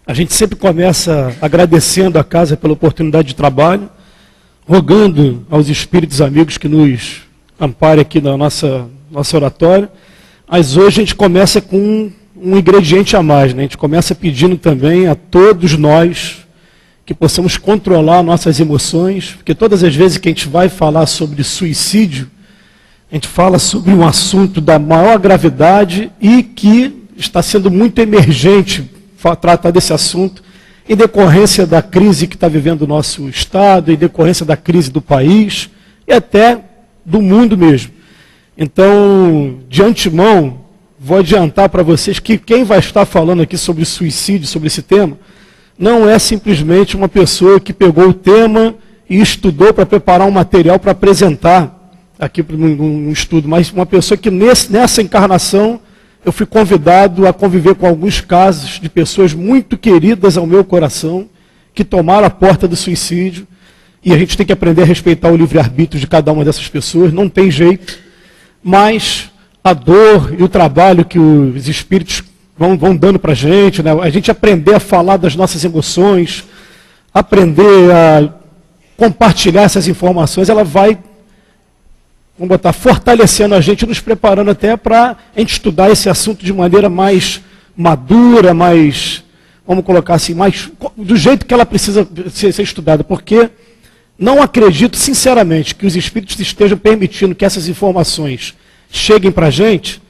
A gente sempre começa agradecendo a casa pela oportunidade de trabalho, rogando aos espíritos amigos que nos amparem aqui na nossa oratória. Mas hoje a gente começa com um ingrediente a mais, né? A gente começa pedindo também a todos nós que possamos controlar nossas emoções, porque todas as vezes que a gente vai falar sobre suicídio, a gente fala sobre um assunto da maior gravidade e que está sendo muito emergente tratar desse assunto em decorrência da crise que está vivendo o nosso Estado, em decorrência da crise do país e até do mundo mesmo. Então, de antemão, vou adiantar para vocês que quem vai estar falando aqui sobre suicídio, sobre esse tema, não é simplesmente uma pessoa que pegou o tema e estudou para preparar um material para apresentar aqui para um estudo, mas uma pessoa que nessa encarnação eu fui convidado a conviver com alguns casos de pessoas muito queridas ao meu coração, que tomaram a porta do suicídio, e a gente tem que aprender a respeitar o livre-arbítrio de cada uma dessas pessoas, não tem jeito, mas a dor e o trabalho que os espíritos vão dando para a gente aprender a falar das nossas emoções, aprender a compartilhar essas informações, ela vai, vamos botar, fortalecendo a gente, nos preparando até para a gente estudar esse assunto de maneira mais madura, mais, vamos colocar assim, mais do jeito que ela precisa ser estudada, porque não acredito sinceramente que os espíritos estejam permitindo que essas informações cheguem para a gente,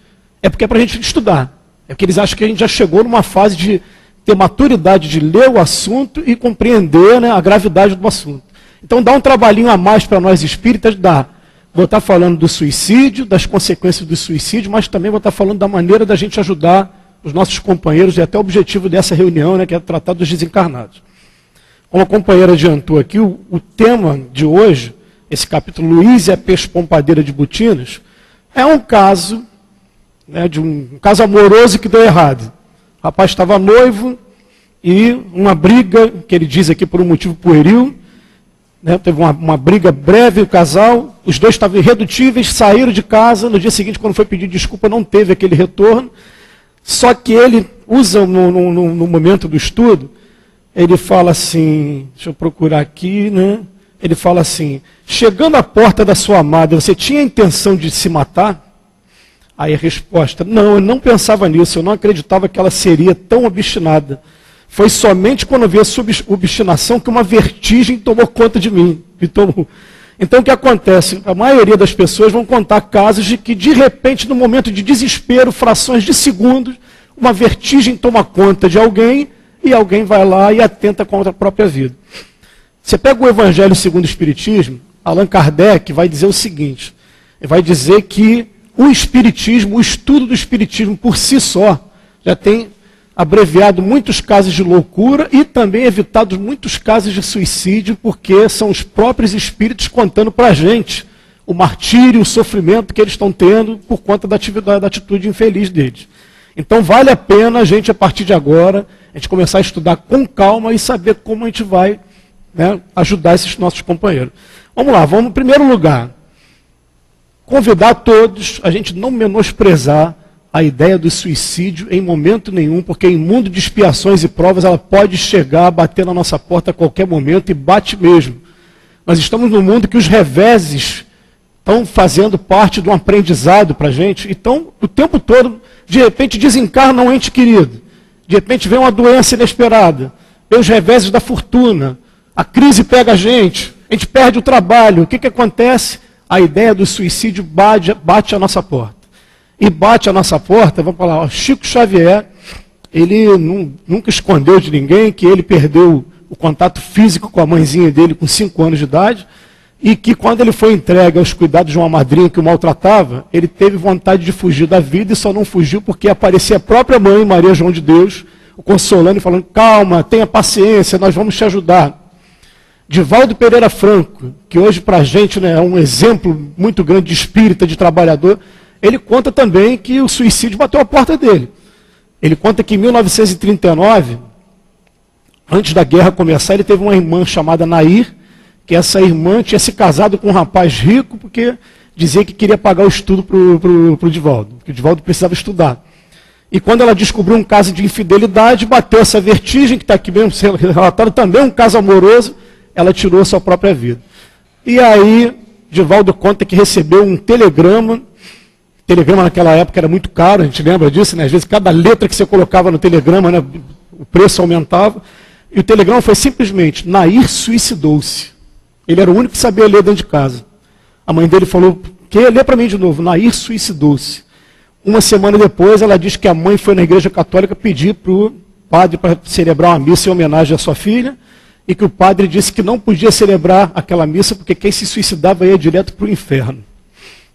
é porque é para a gente estudar. É porque eles acham que a gente já chegou numa fase de ter maturidade de ler o assunto e compreender, né, a gravidade do assunto. Então dá um trabalhinho a mais para nós espíritas, dá. Vou estar falando do suicídio, das consequências do suicídio, mas também vou estar falando da maneira da gente ajudar os nossos companheiros, e até o objetivo dessa reunião, né, que é tratar dos desencarnados. Como a companheira adiantou aqui, o tema de hoje, esse capítulo Luiz e a Peixe Pompadeira de Butinas, é um caso, né, de um caso amoroso que deu errado. O rapaz estava noivo e uma briga, que ele diz aqui por um motivo pueril, né, teve uma briga breve, o casal, os dois estavam irredutíveis, saíram de casa, no dia seguinte, quando foi pedir desculpa, não teve aquele retorno, só que ele usa, no momento do estudo, ele fala assim, deixa eu procurar aqui, né? Ele fala assim, chegando à porta da sua amada, você tinha a intenção de se matar? Aí a resposta, não, eu não pensava nisso, eu não acreditava que ela seria tão obstinada. Foi somente quando eu vi a sua obstinação que uma vertigem tomou conta de mim. Então o que acontece? A maioria das pessoas vão contar casos de que, de repente, no momento de desespero, frações de segundos, uma vertigem toma conta de alguém e alguém vai lá e atenta contra a própria vida. Você pega o Evangelho segundo o Espiritismo, Allan Kardec vai dizer o seguinte, ele vai dizer que o Espiritismo, o estudo do Espiritismo por si só, já tem abreviado muitos casos de loucura e também evitado muitos casos de suicídio, porque são os próprios espíritos contando para a gente o martírio, o sofrimento que eles estão tendo por conta da atitude infeliz deles. Então vale a pena a gente, a partir de agora, a gente começar a estudar com calma e saber como a gente vai, né, ajudar esses nossos companheiros. Vamos lá, vamos em primeiro lugar, convidar todos a gente não menosprezar a ideia do suicídio em momento nenhum, porque em mundo de expiações e provas ela pode chegar, bater na nossa porta a qualquer momento, e bate mesmo. Nós estamos num mundo que os reveses estão fazendo parte de um aprendizado para a gente, então o tempo todo, de repente desencarna um ente querido, de repente vem uma doença inesperada, vem os reveses da fortuna, a crise pega a gente perde o trabalho, o que acontece? A ideia do suicídio bate a nossa porta. E bate a nossa porta, vamos falar, ó, Chico Xavier, ele nunca escondeu de ninguém que ele perdeu o contato físico com a mãezinha dele com 5 anos de idade, e que quando ele foi entregue aos cuidados de uma madrinha que o maltratava, ele teve vontade de fugir da vida e só não fugiu porque aparecia a própria mãe, Maria João de Deus, o consolando e falando, calma, tenha paciência, nós vamos te ajudar. Divaldo Pereira Franco, que hoje para a gente, né, é um exemplo muito grande de espírita, de trabalhador, ele conta também que o suicídio bateu a porta dele. Ele conta que em 1939, antes da guerra começar, ele teve uma irmã chamada Nair, que essa irmã tinha se casado com um rapaz rico, porque dizia que queria pagar o estudo para o Divaldo, que o Divaldo precisava estudar. E quando ela descobriu um caso de infidelidade, bateu essa vertigem, que está aqui mesmo sendo relatado, também um caso amoroso, ela tirou a sua própria vida. E aí, Divaldo conta que recebeu um telegrama. Telegrama naquela época era muito caro, a gente lembra disso, né? Às vezes cada letra que você colocava no telegrama, né, o preço aumentava. E o telegrama foi simplesmente: Nair suicidou-se. Ele era o único que sabia ler dentro de casa. A mãe dele falou: lê para mim de novo, Nair suicidou-se. Uma semana depois, ela diz que a mãe foi na igreja católica pedir para o padre para celebrar uma missa em homenagem à sua filha, e que o padre disse que não podia celebrar aquela missa porque quem se suicidava ia direto para o inferno.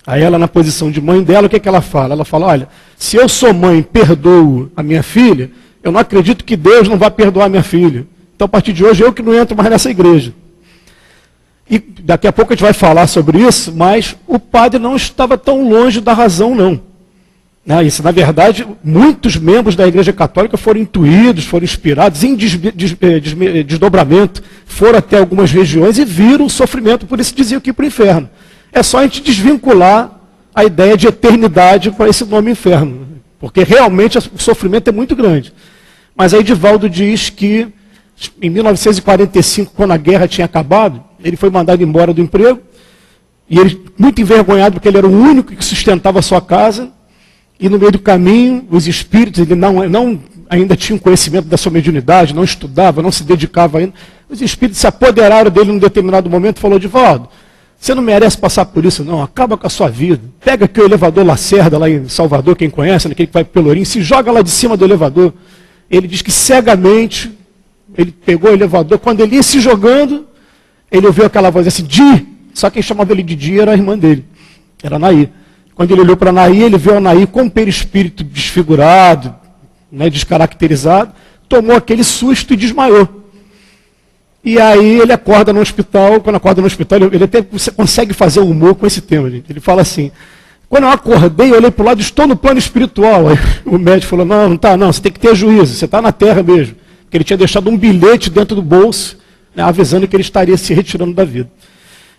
Aí ela, na posição de mãe dela, o que ela fala? Ela fala: olha, se eu sou mãe, perdoo a minha filha, eu não acredito que Deus não vai perdoar a minha filha. Então, a partir de hoje, eu que não entro mais nessa igreja. E daqui a pouco a gente vai falar sobre isso, mas o padre não estava tão longe da razão, não. Isso, na verdade, muitos membros da Igreja Católica foram intuídos, foram inspirados em desdobramento, foram até algumas regiões e viram o sofrimento, por isso diziam que ia para o inferno. É só a gente desvincular a ideia de eternidade para esse nome inferno, porque realmente o sofrimento é muito grande. Mas aí Divaldo diz que em 1945, quando a guerra tinha acabado, ele foi mandado embora do emprego, e ele, muito envergonhado, porque ele era o único que sustentava a sua casa. E no meio do caminho, os espíritos, ele não ainda tinha conhecimento da sua mediunidade, não estudava, não se dedicava ainda. Os espíritos se apoderaram dele num determinado momento e falou: Divaldo, você não merece passar por isso não, acaba com a sua vida. Pega aqui o elevador Lacerda, lá em Salvador, quem conhece, aquele que vai para Pelourinho, se joga lá de cima do elevador. Ele diz que cegamente, ele pegou o elevador, quando ele ia se jogando, ele ouviu aquela voz assim: Di! Só quem chamava ele de Di era a irmã dele, era a Nair. Quando ele olhou para Nair, ele viu a Nair com o perispírito desfigurado, né, descaracterizado, tomou aquele susto e desmaiou. E aí ele acorda no hospital, quando acorda no hospital, ele até consegue fazer humor com esse tema, gente. Ele fala assim: quando eu acordei, eu olhei para o lado, estou no plano espiritual. Aí o médico falou: não está não, você tem que ter juízo, você está na terra mesmo. Porque ele tinha deixado um bilhete dentro do bolso, né, avisando que ele estaria se retirando da vida.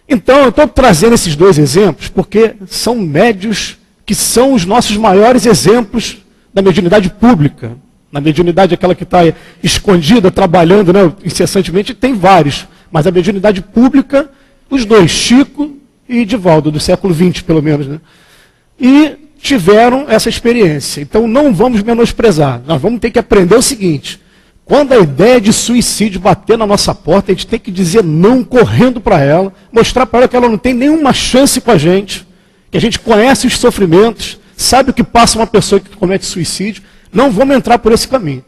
Então, eu estou trazendo esses dois exemplos porque são médios que são os nossos maiores exemplos da mediunidade pública. Na mediunidade, aquela que está escondida, trabalhando, né, incessantemente, tem vários. Mas a mediunidade pública, os dois, Chico e Divaldo, do século XX, pelo menos. Né? E tiveram essa experiência. Então, não vamos menosprezar. Nós vamos ter que aprender o seguinte: quando a ideia de suicídio bater na nossa porta, a gente tem que dizer não correndo para ela, mostrar para ela que ela não tem nenhuma chance com a gente, que a gente conhece os sofrimentos, sabe o que passa uma pessoa que comete suicídio. Não vamos entrar por esse caminho.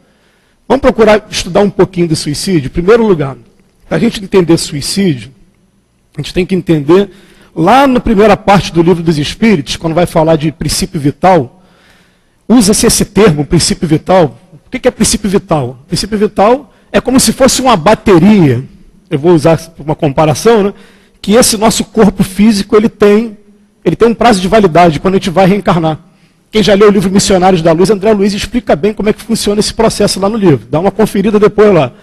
Vamos procurar estudar um pouquinho do suicídio. Em primeiro lugar, para a gente entender suicídio, a gente tem que entender, lá na primeira parte do Livro dos Espíritos, quando vai falar de princípio vital, usa-se esse termo, princípio vital. O que é princípio vital? Princípio vital é como se fosse uma bateria, eu vou usar uma comparação, né? Que esse nosso corpo físico ele tem um prazo de validade quando a gente vai reencarnar. Quem já leu o livro Missionários da Luz, André Luiz explica bem como é que funciona esse processo lá no livro. Dá uma conferida depois lá.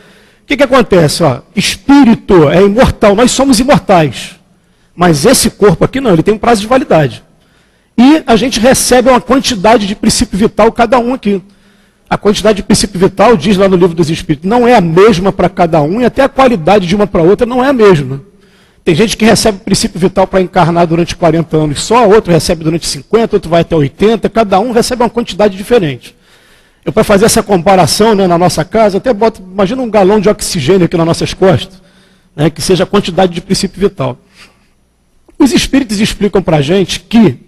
O que acontece? Espírito é imortal, nós somos imortais. Mas esse corpo aqui não, ele tem um prazo de validade. E a gente recebe uma quantidade de princípio vital, cada um aqui. A quantidade de princípio vital, diz lá no Livro dos Espíritos, não é a mesma para cada um, e até a qualidade de uma para outra não é a mesma. Tem gente que recebe princípio vital para encarnar durante 40 anos só, outro recebe durante 50, outro vai até 80, cada um recebe uma quantidade diferente. Eu, para fazer essa comparação, né, na nossa casa, até boto, imagina um galão de oxigênio aqui nas nossas costas, né, que seja a quantidade de princípio vital. Os Espíritos explicam para a gente que,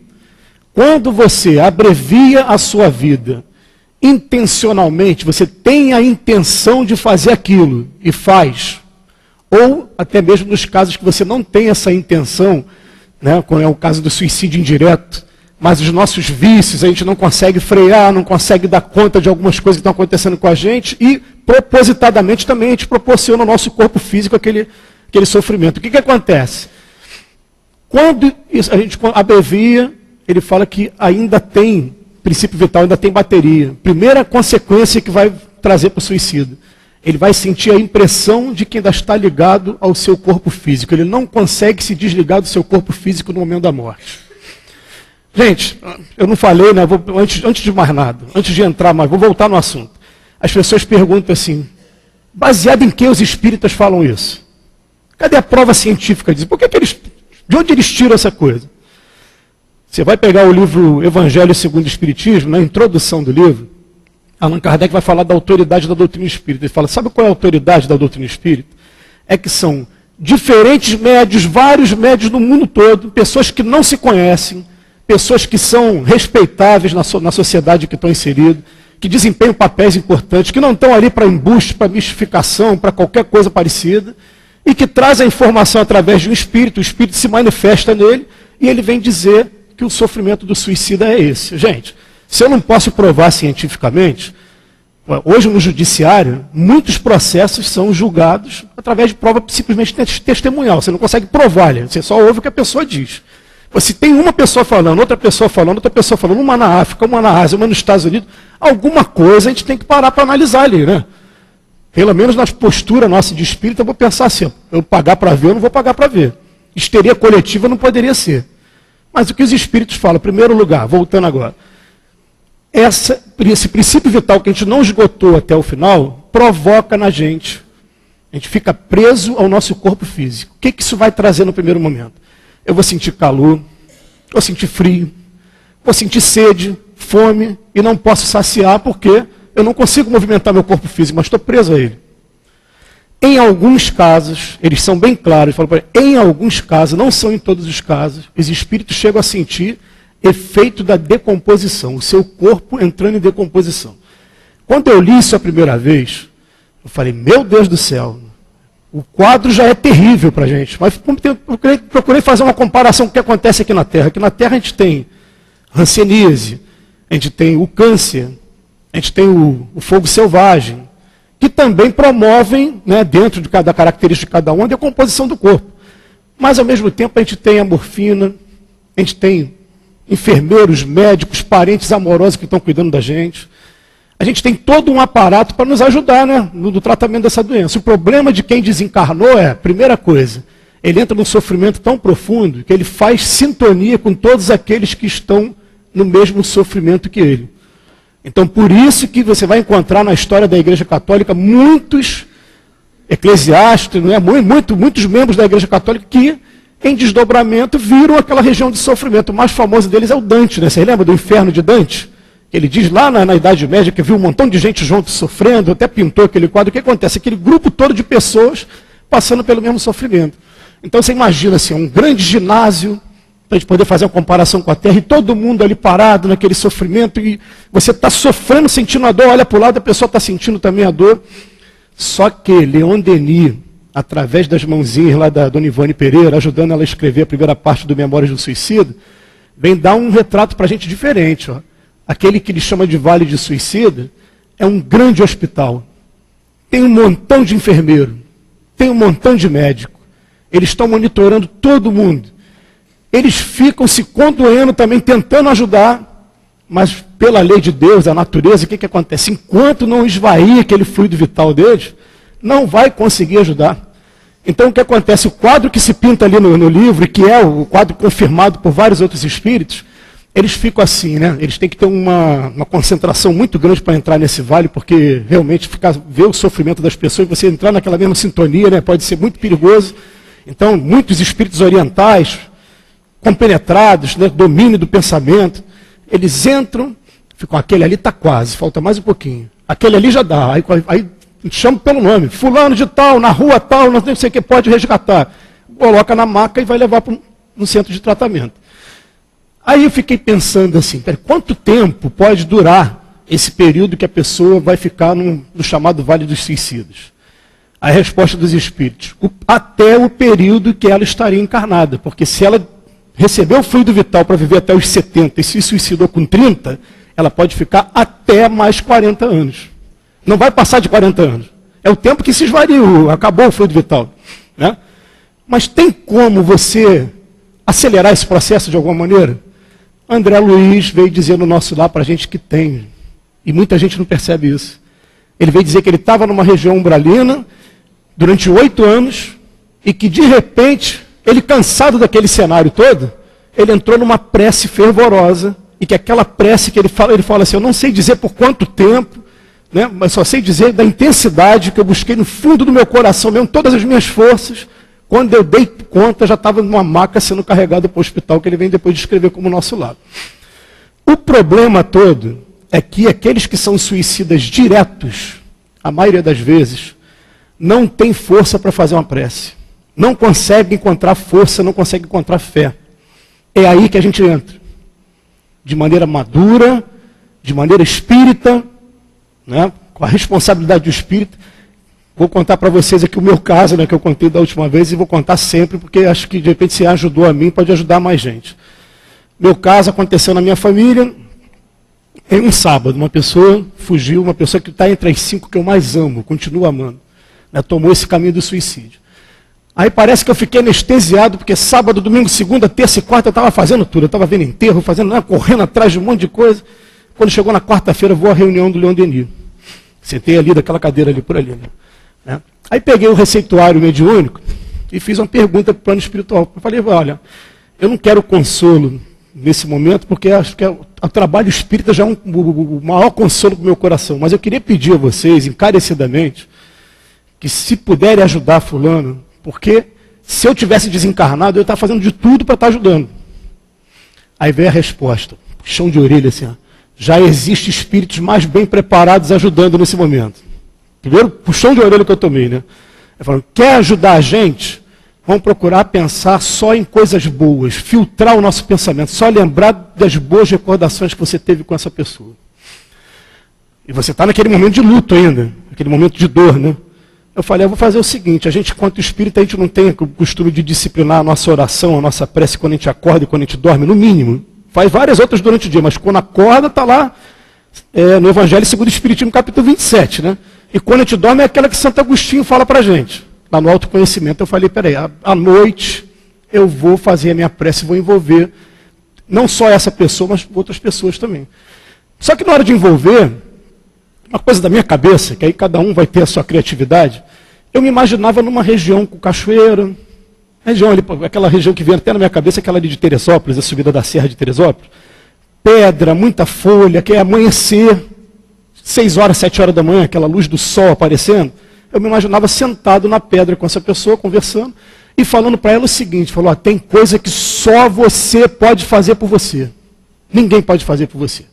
quando você abrevia a sua vida, intencionalmente, você tem a intenção de fazer aquilo e faz, ou até mesmo nos casos que você não tem essa intenção, né, como é o caso do suicídio indireto, mas os nossos vícios, a gente não consegue frear, não consegue dar conta de algumas coisas que estão acontecendo com a gente, e propositadamente também a gente proporciona ao nosso corpo físico aquele sofrimento. O que acontece? Quando a gente abrevia, ele fala que ainda tem princípio vital, ainda tem bateria. Primeira consequência que vai trazer para o suicida. Ele vai sentir a impressão de que ainda está ligado ao seu corpo físico. Ele não consegue se desligar do seu corpo físico no momento da morte. Gente, eu não falei, né? Antes de mais nada, antes de entrar mais, vou voltar no assunto. As pessoas perguntam assim, baseado em que os espíritas falam isso? Cadê a prova científica disso? De onde eles tiram essa coisa? Você vai pegar o livro Evangelho segundo o Espiritismo, na introdução do livro, Allan Kardec vai falar da autoridade da doutrina espírita. Ele fala, sabe qual é a autoridade da doutrina espírita? É que são diferentes médios, vários médios no mundo todo, pessoas que não se conhecem, pessoas que são respeitáveis na sociedade que estão inseridos, que desempenham papéis importantes, que não estão ali para embuste, para mistificação, para qualquer coisa parecida, e que traz a informação através de um espírito, o espírito se manifesta nele, e ele vem dizer que o sofrimento do suicida é esse. Gente, se eu não posso provar cientificamente, hoje no judiciário, muitos processos são julgados através de prova simplesmente testemunhal. Você não consegue provar, você só ouve o que a pessoa diz. Se tem uma pessoa falando, outra pessoa falando, uma na África, uma na Ásia, uma nos Estados Unidos, alguma coisa a gente tem que parar para analisar ali, né? Pelo menos na postura nossa de espírita, eu vou pensar assim, eu pagar para ver, eu não vou pagar para ver. Histeria coletiva não poderia ser. Mas o que os espíritos falam, em primeiro lugar, voltando agora, esse princípio vital que a gente não esgotou até o final, provoca na gente. A gente fica preso ao nosso corpo físico. O que isso vai trazer no primeiro momento? Eu vou sentir calor, vou sentir frio, vou sentir sede, fome, e não posso saciar porque eu não consigo movimentar meu corpo físico, mas estou preso a ele. Em alguns casos, eles são bem claros, em alguns casos, não são em todos os casos, os espíritos chegam a sentir efeito da decomposição, o seu corpo entrando em decomposição. Quando eu li isso a primeira vez, eu falei, meu Deus do céu, o quadro já é terrível para a gente, mas procurei fazer uma comparação com o que acontece aqui na Terra. Aqui na Terra a gente tem hanseníase, a gente tem o câncer, a gente tem o fogo selvagem, que também promovem, né, dentro da característica de cada um, a decomposição do corpo. Mas, ao mesmo tempo, a gente tem a morfina, a gente tem enfermeiros, médicos, parentes amorosos que estão cuidando da gente. A gente tem todo um aparato para nos ajudar, né, no tratamento dessa doença. O problema de quem desencarnou é, primeira coisa, ele entra num sofrimento tão profundo que ele faz sintonia com todos aqueles que estão no mesmo sofrimento que ele. Então, por isso que você vai encontrar na história da Igreja Católica muitos eclesiásticos, né, muitos membros da Igreja Católica que, em desdobramento, viram aquela região de sofrimento. O mais famoso deles é o Dante, né? Você lembra do inferno de Dante? Ele diz lá na Idade Média que viu um montão de gente junto sofrendo, até pintou aquele quadro. O que acontece? Aquele grupo todo de pessoas passando pelo mesmo sofrimento. Então você imagina assim, um grande ginásio, para a gente poder fazer uma comparação com a Terra, e todo mundo ali parado naquele sofrimento, e você está sofrendo, sentindo a dor, olha para o lado, a pessoa está sentindo também a dor. Só que Leon Denis, através das mãozinhas lá da Dona Ivone Pereira, ajudando ela a escrever a primeira parte do Memórias do Suicida, vem dar um retrato para a gente diferente. Ó. Aquele que ele chama de Vale de Suicida é um grande hospital. Tem um montão de enfermeiro, tem um montão de médico. Eles estão monitorando todo mundo. Eles ficam se condoendo também, tentando ajudar, mas pela lei de Deus, a natureza, o que acontece? Enquanto não esvair aquele fluido vital deles, não vai conseguir ajudar. Então o que acontece? O quadro que se pinta ali no livro, que é o quadro confirmado por vários outros espíritos, eles ficam assim, né? Eles têm que ter uma concentração muito grande para entrar nesse vale, porque realmente ver o sofrimento das pessoas, você entrar naquela mesma sintonia, né? Pode ser muito perigoso. Então, muitos espíritos orientais, compenetrados, né? Domínio do pensamento, eles entram, ficam, aquele ali está quase, falta mais um pouquinho. Aquele ali já dá, aí chama pelo nome, fulano de tal, na rua tal, não sei o que, pode resgatar. Coloca na maca e vai levar para um centro de tratamento. Aí eu fiquei pensando assim, quanto tempo pode durar esse período que a pessoa vai ficar no chamado Vale dos Suicidas? A resposta dos espíritos, até o período que ela estaria encarnada, porque se ela recebeu o fluido vital para viver até os 70 e se suicidou com 30, ela pode ficar até mais 40 anos. Não vai passar de 40 anos. É o tempo que se esvariu, acabou o fluido vital. Né? Mas tem como você acelerar esse processo de alguma maneira? André Luiz veio dizer no nosso lar para a gente que tem. E muita gente não percebe isso. Ele veio dizer que ele estava numa região umbralina durante 8 anos e que, de repente, ele cansado daquele cenário todo, ele entrou numa prece fervorosa, e que aquela prece que ele fala assim, eu não sei dizer por quanto tempo, né, mas só sei dizer da intensidade que eu busquei no fundo do meu coração, mesmo todas as minhas forças. Quando eu dei conta, já estava numa maca sendo carregado para o hospital, que ele vem depois descrever como nosso lado. O problema todo é que aqueles que são suicidas diretos, a maioria das vezes, não tem força para fazer uma prece. Não consegue encontrar força, não consegue encontrar fé. É aí que a gente entra. De maneira madura, de maneira espírita, né, com a responsabilidade do espírito. Vou contar para vocês aqui o meu caso, né, que eu contei da última vez, e vou contar sempre, porque acho que de repente se ajudou a mim, pode ajudar mais gente. Meu caso aconteceu na minha família, em um sábado, uma pessoa fugiu, uma pessoa que está entre as 5 que eu mais amo, continuo amando, né, tomou esse caminho do suicídio. Aí parece que eu fiquei anestesiado, porque sábado, domingo, segunda, terça e quarta eu estava fazendo tudo, eu estava vendo enterro, correndo atrás de um monte de coisa. Quando chegou na quarta-feira, eu vou à reunião do Leon Denis. Sentei ali, daquela cadeira ali, por ali, né? Aí peguei o receituário mediúnico e fiz uma pergunta para o plano espiritual. Eu falei, olha, eu não quero consolo nesse momento, porque acho que o trabalho espírita já é o maior consolo para o meu coração. Mas eu queria pedir a vocês, encarecidamente, que se puderem ajudar fulano, porque se eu tivesse desencarnado, eu estava fazendo de tudo para estar ajudando. Aí veio a resposta, puxão de orelha assim, ó. Já existem espíritos mais bem preparados ajudando nesse momento. Primeiro puxão de orelha que eu tomei, né? Eu falo, quer ajudar a gente? Vamos procurar pensar só em coisas boas, filtrar o nosso pensamento, só lembrar das boas recordações que você teve com essa pessoa. E você está naquele momento de luto ainda, naquele momento de dor, né? Eu falei, eu vou fazer o seguinte, a gente, quanto espírita, a gente não tem o costume de disciplinar a nossa oração, a nossa prece quando a gente acorda e quando a gente dorme, no mínimo. Faz várias outras durante o dia, mas quando acorda, está lá no Evangelho segundo o Espiritismo, capítulo 27, né? E quando a gente dorme é aquela que Santo Agostinho fala para a gente. Lá no autoconhecimento, eu falei, peraí, à noite eu vou fazer a minha prece, vou envolver não só essa pessoa, mas outras pessoas também. Só que na hora de envolver, uma coisa da minha cabeça, que aí cada um vai ter a sua criatividade, eu me imaginava numa região com cachoeira, aquela região que vem até na minha cabeça, aquela ali de Teresópolis, a subida da Serra de Teresópolis, pedra, muita folha, que é amanhecer, 6 horas, 7 horas da manhã, aquela luz do sol aparecendo. Eu me imaginava sentado na pedra com essa pessoa, conversando, e falando para ela o seguinte, falou, tem coisa que só você pode fazer por você. Ninguém pode fazer por você.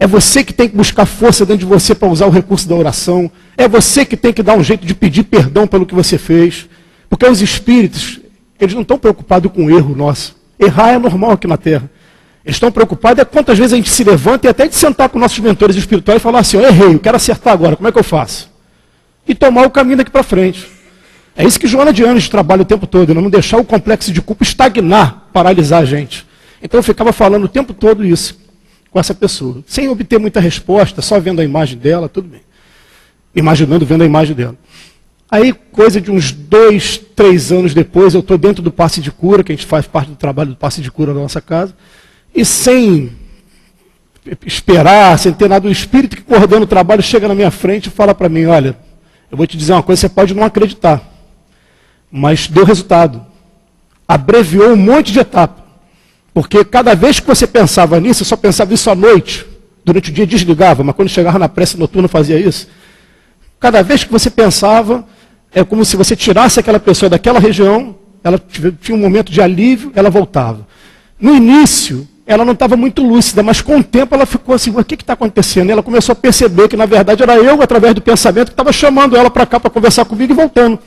É você que tem que buscar força dentro de você para usar o recurso da oração. É você que tem que dar um jeito de pedir perdão pelo que você fez. Porque os espíritos, eles não estão preocupados com o erro nosso. Errar é normal aqui na Terra. Eles estão preocupados quantas vezes a gente se levanta e até de sentar com nossos mentores espirituais e falar assim, eu errei, eu quero acertar agora, como é que eu faço? E tomar o caminho daqui para frente. É isso que Joana de Ângeles trabalha o tempo todo, não deixar o complexo de culpa estagnar, paralisar a gente. Então eu ficava falando o tempo todo isso com essa pessoa, sem obter muita resposta, só vendo a imagem dela, tudo bem. Imaginando, vendo a imagem dela. Aí, coisa de uns 2, 3 anos depois, eu estou dentro do passe de cura, que a gente faz parte do trabalho do passe de cura da nossa casa, e sem esperar, sem ter nada, o espírito que coordena o trabalho chega na minha frente e fala para mim, olha, eu vou te dizer uma coisa, você pode não acreditar, mas deu resultado. Abreviou um monte de etapa. Porque cada vez que você pensava nisso, eu só pensava isso à noite, durante o dia desligava, mas quando chegava na prece noturna fazia isso. Cada vez que você pensava, é como se você tirasse aquela pessoa daquela região, ela tinha um momento de alívio, ela voltava. No início, ela não estava muito lúcida, mas com o tempo ela ficou assim, o que está acontecendo? E ela começou a perceber que na verdade era eu, através do pensamento, que estava chamando ela para cá para conversar comigo e voltando.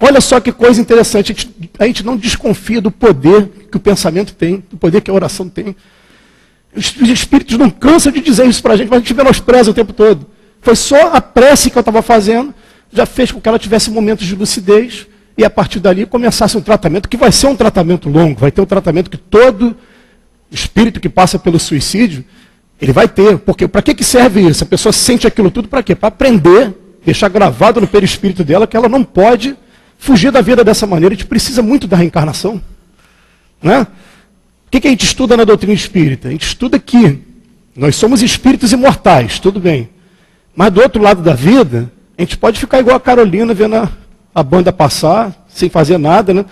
Olha só que coisa interessante, a gente não desconfia do poder que o pensamento tem, do poder que a oração tem. Os espíritos não cansam de dizer isso para a gente, mas a gente menospreza o tempo todo. Foi só a prece que eu estava fazendo, já fez com que ela tivesse momentos de lucidez, e a partir dali começasse um tratamento, que vai ser um tratamento longo, vai ter um tratamento que todo espírito que passa pelo suicídio, ele vai ter. Porque para que serve isso? A pessoa sente aquilo tudo para quê? Para aprender, deixar gravado no perispírito dela que ela não pode fugir da vida dessa maneira. A gente precisa muito da reencarnação. Né? O que a gente estuda na doutrina espírita? A gente estuda que nós somos espíritos imortais, tudo bem. Mas do outro lado da vida, a gente pode ficar igual a Carolina, vendo a banda passar, sem fazer nada, né?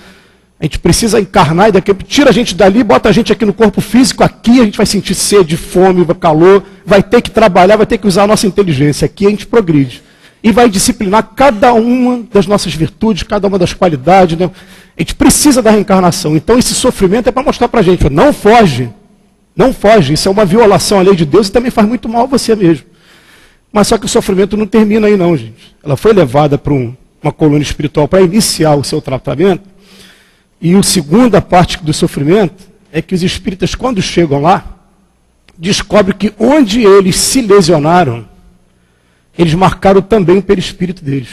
A gente precisa encarnar e daqui tira a gente dali, bota a gente aqui no corpo físico, aqui a gente vai sentir sede, fome, calor, vai ter que trabalhar, vai ter que usar a nossa inteligência. Aqui a gente progride. E vai disciplinar cada uma das nossas virtudes, cada uma das qualidades. Né? A gente precisa da reencarnação. Então esse sofrimento é para mostrar para a gente, não foge. Não foge, isso é uma violação à lei de Deus e também faz muito mal a você mesmo. Mas só que o sofrimento não termina aí não, gente. Ela foi levada para uma coluna espiritual para iniciar o seu tratamento. E a segunda parte do sofrimento é que os espíritas, quando chegam lá, descobrem que onde eles se lesionaram, eles marcaram também o perispírito deles.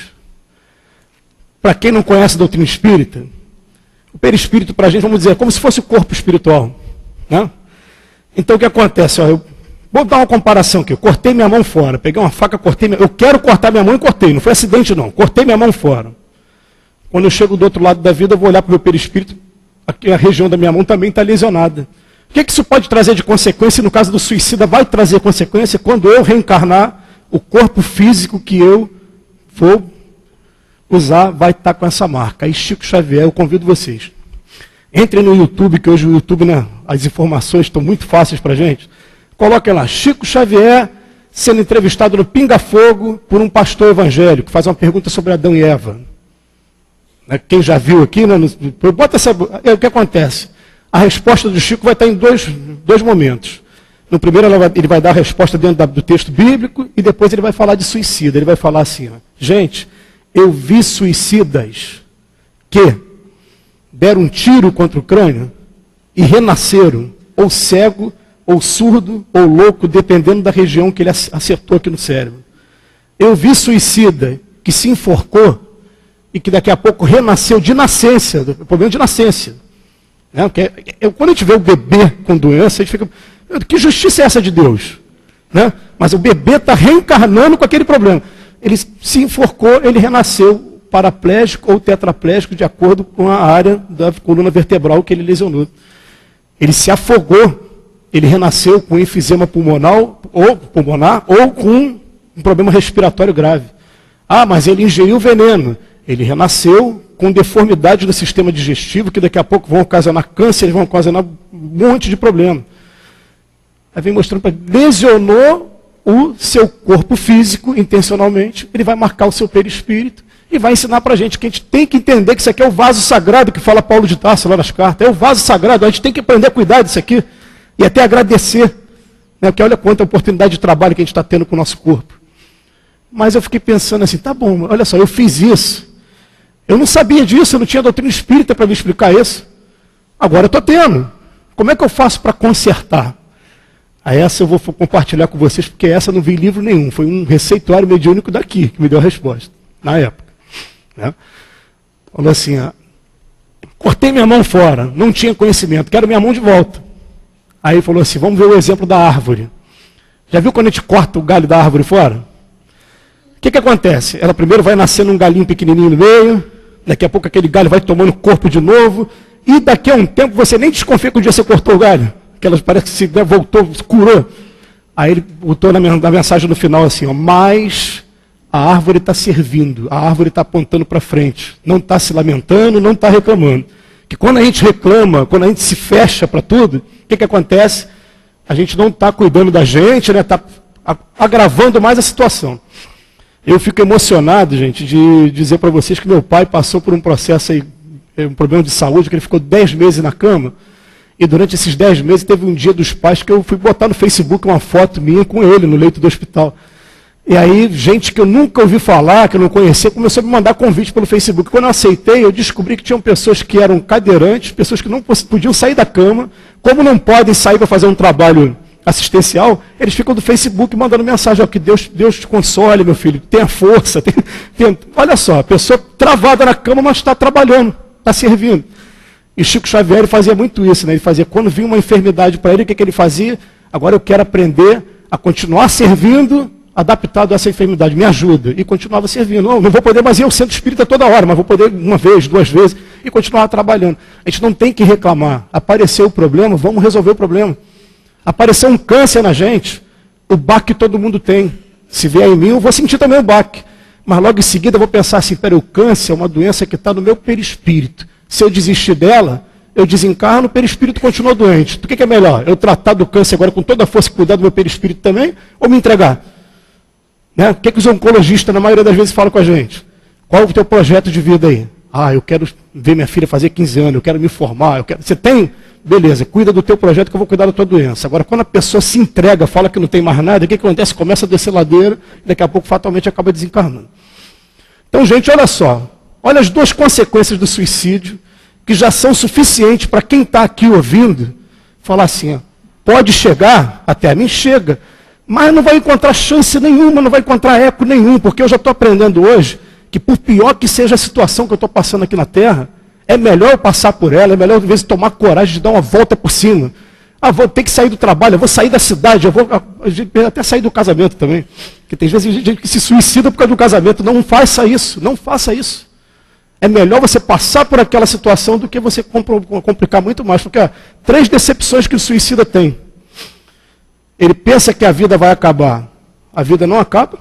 Para quem não conhece a doutrina espírita, o perispírito para a gente, vamos dizer, é como se fosse o corpo espiritual. Né? Então o que acontece? Ó, vou dar uma comparação aqui. Eu cortei minha mão fora, peguei uma faca, eu quero cortar minha mão e cortei. Não foi acidente não, cortei minha mão fora. Quando eu chego do outro lado da vida, eu vou olhar para o meu perispírito, aqui a região da minha mão também está lesionada. O que isso pode trazer de consequência? No caso do suicida, vai trazer consequência quando eu reencarnar, o corpo físico que eu for usar vai estar com essa marca. Aí Chico Xavier, eu convido vocês. Entrem no YouTube, que hoje o YouTube, né, as informações estão muito fáceis para a gente. Coloquem lá, Chico Xavier sendo entrevistado no Pinga Fogo por um pastor evangélico, que faz uma pergunta sobre Adão e Eva. Quem já viu aqui, né, bota essa, o que acontece? A resposta do Chico vai estar em dois momentos. No primeiro ele vai dar a resposta dentro do texto bíblico e depois ele vai falar de suicida. Ele vai falar assim, ó, gente, eu vi suicidas que deram um tiro contra o crânio e renasceram, ou cego, ou surdo, ou louco, dependendo da região que ele acertou aqui no cérebro. Eu vi suicida que se enforcou e que daqui a pouco renasceu de nascença, problema de nascença. Né? Quando a gente vê o bebê com doença, a gente fica, que justiça é essa de Deus? Né? Mas o bebê está reencarnando com aquele problema. Ele se enforcou, ele renasceu paraplégico ou tetraplégico de acordo com a área da coluna vertebral que ele lesionou. Ele se afogou, ele renasceu com enfisema pulmonar ou com um problema respiratório grave. Ah, mas ele ingeriu veneno. Ele renasceu com deformidade do sistema digestivo, que daqui a pouco vão ocasionar câncer, vão ocasionar um monte de problema. Aí vem mostrando para ele, lesionou o seu corpo físico intencionalmente, ele vai marcar o seu perispírito e vai ensinar para a gente que a gente tem que entender que isso aqui é o vaso sagrado que fala Paulo de Tarso lá nas cartas. É o vaso sagrado, a gente tem que aprender a cuidar disso aqui e até agradecer. Né? Porque olha quanta oportunidade de trabalho que a gente está tendo com o nosso corpo. Mas eu fiquei pensando assim, tá bom, olha só, eu fiz isso. Eu não sabia disso, eu não tinha doutrina espírita para me explicar isso. Agora eu estou tendo. Como é que eu faço para consertar? A essa eu vou compartilhar com vocês, porque essa eu não vi em livro nenhum. Foi um receituário mediúnico daqui que me deu a resposta, na época. Né? Falou assim, cortei minha mão fora, não tinha conhecimento, quero minha mão de volta. Aí falou assim, vamos ver o exemplo da árvore. Já viu quando a gente corta o galho da árvore fora? O que acontece? Ela primeiro vai nascendo um galinho pequenininho no meio, daqui a pouco aquele galho vai tomando corpo de novo, e daqui a um tempo você nem desconfia que um dia você cortou o galho, que ela parece que se voltou, curou. Aí ele botou na mensagem no final assim, ó, mas a árvore está servindo, a árvore está apontando para frente, não está se lamentando, não está reclamando. Que quando a gente reclama, quando a gente se fecha para tudo, o que acontece? A gente não está cuidando da gente, né? Está agravando mais a situação. Eu fico emocionado, gente, de dizer para vocês que meu pai passou por um processo aí, um problema de saúde, que ele ficou 10 meses na cama, e durante esses 10 meses teve um dia dos pais que eu fui botar no Facebook uma foto minha com ele no leito do hospital. E aí, gente que eu nunca ouvi falar, que eu não conhecia, começou a me mandar convite pelo Facebook. Quando eu aceitei, eu descobri que tinham pessoas que eram cadeirantes, pessoas que não podiam sair da cama, como não podem sair para fazer um trabalho assistencial, eles ficam do Facebook mandando mensagem, ó, que Deus te console, meu filho, tenha força. Olha só, a pessoa travada na cama, mas está trabalhando, está servindo. E Chico Xavier fazia muito isso, né? Ele fazia, quando vinha uma enfermidade para ele, o que ele fazia? Agora eu quero aprender a continuar servindo, adaptado a essa enfermidade, me ajuda. E continuava servindo. Não vou poder mais ir ao centro espírita toda hora, mas vou poder uma vez, 2 vezes, e continuar trabalhando. A gente não tem que reclamar. Apareceu o problema, vamos resolver o problema. Apareceu um câncer na gente, o baque todo mundo tem. Se vier em mim, eu vou sentir também o baque. Mas logo em seguida eu vou pensar assim, peraí, o câncer é uma doença que está no meu perispírito. Se eu desistir dela, eu desencarno, o perispírito continua doente. O que é melhor? Eu tratar do câncer agora com toda a força e cuidar do meu perispírito também, ou me entregar? Né? O que os oncologistas, na maioria das vezes, falam com a gente? Qual o teu projeto de vida aí? Eu quero ver minha filha fazer 15 anos, eu quero me formar. Você tem? Beleza, cuida do teu projeto que eu vou cuidar da tua doença. Agora, quando a pessoa se entrega, fala que não tem mais nada, o que acontece? Começa a descer ladeira e daqui a pouco fatalmente acaba desencarnando. Então, gente, olha só. Olha as duas consequências do suicídio, que já são suficientes para quem está aqui ouvindo, falar assim, pode chegar, até a mim chega, mas não vai encontrar chance nenhuma, não vai encontrar eco nenhum, porque eu já estou aprendendo hoje que por pior que seja a situação que eu estou passando aqui na Terra, é melhor eu passar por ela, é melhor às vezes tomar coragem de dar uma volta por cima. Vou ter que sair do trabalho, eu vou sair da cidade, eu vou até sair do casamento também. Porque tem vezes gente que se suicida por causa do casamento. Não faça isso, não faça isso. É melhor você passar por aquela situação do que você complicar muito mais. Porque 3 decepções que o suicida tem. Ele pensa que a vida vai acabar. A vida não acaba.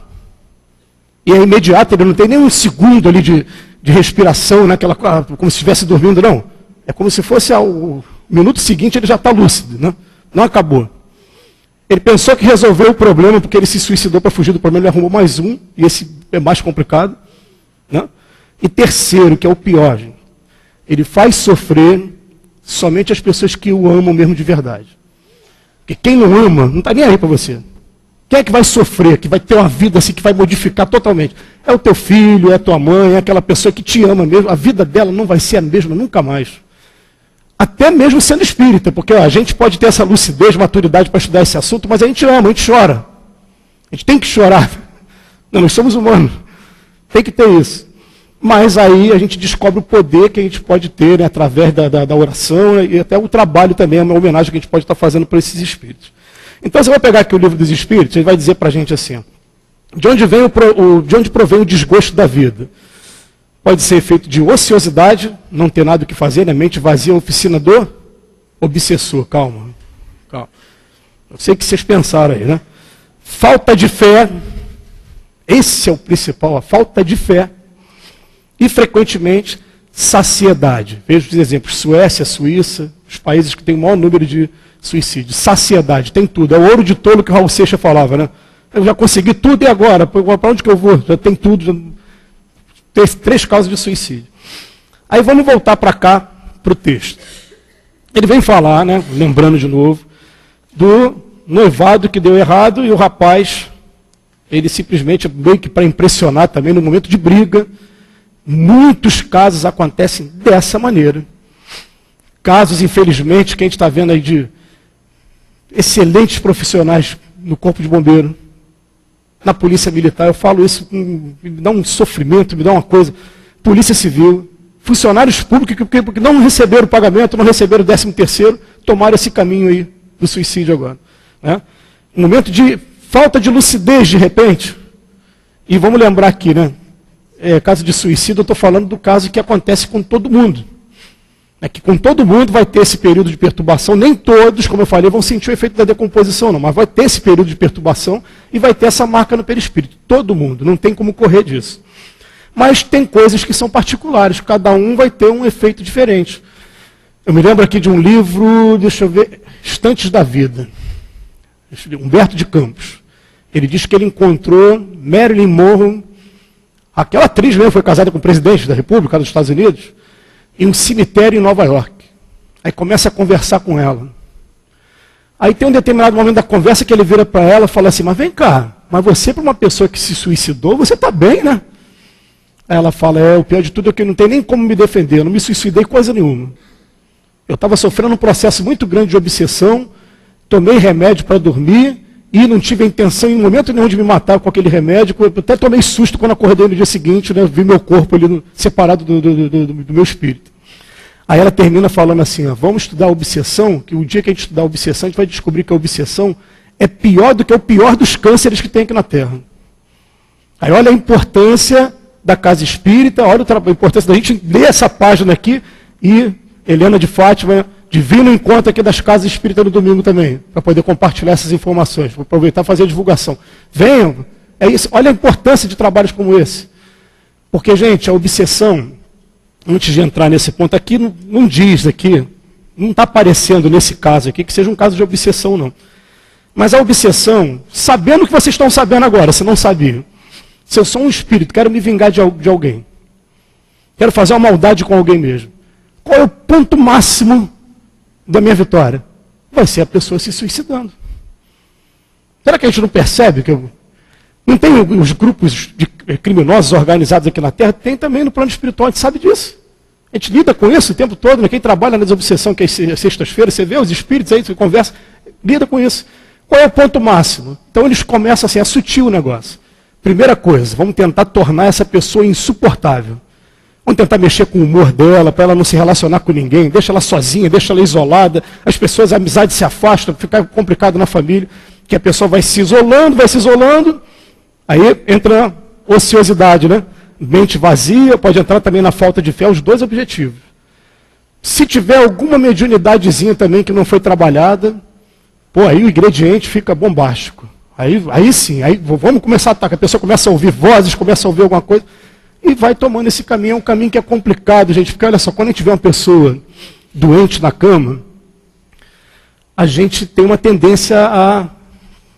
E é imediato, ele não tem nem um segundo ali de respiração, né? Como se estivesse dormindo, não. É como se fosse ao minuto seguinte ele já está lúcido. Né? Não acabou. Ele pensou que resolveu o problema porque ele se suicidou para fugir do problema, ele arrumou mais um, e esse é mais complicado. Né? E terceiro, que é o pior, gente, ele faz sofrer somente as pessoas que o amam mesmo de verdade. Porque quem não ama, não está nem aí para você. Quem é que vai sofrer, que vai ter uma vida assim, que vai modificar totalmente? É o teu filho, é a tua mãe, é aquela pessoa que te ama mesmo. A vida dela não vai ser a mesma nunca mais. Até mesmo sendo espírita, porque a gente pode ter essa lucidez, maturidade para estudar esse assunto, mas a gente ama, a gente chora. A gente tem que chorar. Não, nós somos humanos. Tem que ter isso. Mas aí a gente descobre o poder que a gente pode ter, né, através da oração e até o trabalho também, uma homenagem que a gente pode estar fazendo para esses espíritos. Então você vai pegar aqui o livro dos espíritos, ele vai dizer para a gente assim, de onde provém o desgosto da vida? Pode ser efeito de ociosidade, não ter nada o que fazer, né? Mente vazia, oficina do obsessor. Calma. Eu sei que vocês pensaram aí, né? Falta de fé, esse é o principal, a falta de fé. E, frequentemente, saciedade. Veja os exemplos, Suécia, Suíça, os países que têm o maior número de suicídios. Saciedade, tem tudo. É o ouro de tolo que o Raul Seixas falava, né? Eu já consegui tudo e agora? Para onde que eu vou? Já tem tudo. Já... Tem 3 causas de suicídio. Aí vamos voltar para cá, para o texto. Ele vem falar, né, lembrando de novo, do noivado que deu errado e o rapaz, ele simplesmente, meio que para impressionar também, no momento de briga, muitos casos acontecem dessa maneira. Casos, infelizmente, que a gente está vendo aí de excelentes profissionais no Corpo de Bombeiro, na Polícia Militar, eu falo isso, me dá um sofrimento, me dá uma coisa. Polícia Civil, funcionários públicos que não receberam o pagamento, não receberam o 13º, tomaram esse caminho aí do suicídio agora. Né? Um momento de falta de lucidez, de repente. E vamos lembrar aqui, né? Caso de suicídio, eu estou falando do caso que acontece com todo mundo. É que com todo mundo vai ter esse período de perturbação, nem todos, como eu falei, vão sentir o efeito da decomposição, não, mas vai ter esse período de perturbação e vai ter essa marca no perispírito. Todo mundo, não tem como correr disso. Mas tem coisas que são particulares, cada um vai ter um efeito diferente. Eu me lembro aqui de um livro, deixa eu ver, Instantes da Vida, Humberto de Campos. Ele diz que ele encontrou Marilyn Monroe, aquela atriz mesmo, foi casada com o presidente da República dos Estados Unidos, em um cemitério em Nova York. Aí começa a conversar com ela. Aí tem um determinado momento da conversa que ele vira para ela e fala assim, mas vem cá, mas você para uma pessoa que se suicidou, você está bem, né? Aí ela fala, o pior de tudo é que eu não tenho nem como me defender, eu não me suicidei coisa nenhuma. Eu estava sofrendo um processo muito grande de obsessão, tomei remédio para dormir e não tive a intenção em momento nenhum de me matar com aquele remédio. Eu até tomei susto quando acordei no dia seguinte, né, vi meu corpo ali separado do meu espírito. Aí ela termina falando assim, vamos estudar a obsessão, que o dia que a gente estudar a obsessão, a gente vai descobrir que a obsessão é pior do que o pior dos cânceres que tem aqui na Terra. Aí olha a importância da casa espírita, olha a importância da gente ler essa página aqui e Helena de Fátima, divino encontro aqui das casas espíritas no domingo também, para poder compartilhar essas informações, vou aproveitar e fazer a divulgação. Venham, é isso, olha a importância de trabalhos como esse. Porque, gente, a obsessão, antes de entrar nesse ponto aqui, não diz aqui, não está aparecendo nesse caso aqui, que seja um caso de obsessão, não. Mas a obsessão, sabendo o que vocês estão sabendo agora, se não sabiam, se eu sou um espírito, quero me vingar de alguém, quero fazer uma maldade com alguém mesmo, qual é o ponto máximo da minha vitória? Vai ser a pessoa se suicidando. Será que a gente não percebe que não tem os grupos de criminosos organizados aqui na Terra? Tem também no plano espiritual, a gente sabe disso. A gente lida com isso o tempo todo, né? Quem trabalha na desobsessão, que é sextas-feiras, você vê os espíritos aí, você conversa, lida com isso. Qual é o ponto máximo? Então eles começam assim, é sutil o negócio. Primeira coisa, vamos tentar tornar essa pessoa insuportável. Vamos tentar mexer com o humor dela, para ela não se relacionar com ninguém, deixa ela sozinha, deixa ela isolada, as pessoas, a amizade se afasta, fica complicado na família, que a pessoa vai se isolando, aí entra a ociosidade, né? Mente vazia, pode entrar também na falta de fé, os dois objetivos. Se tiver alguma mediunidadezinha também que não foi trabalhada, aí o ingrediente fica bombástico. Aí sim, aí vamos começar a atacar. A pessoa começa a ouvir vozes, começa a ouvir alguma coisa, e vai tomando esse caminho. É um caminho que é complicado, gente, porque olha só, quando a gente vê uma pessoa doente na cama, a gente tem uma tendência a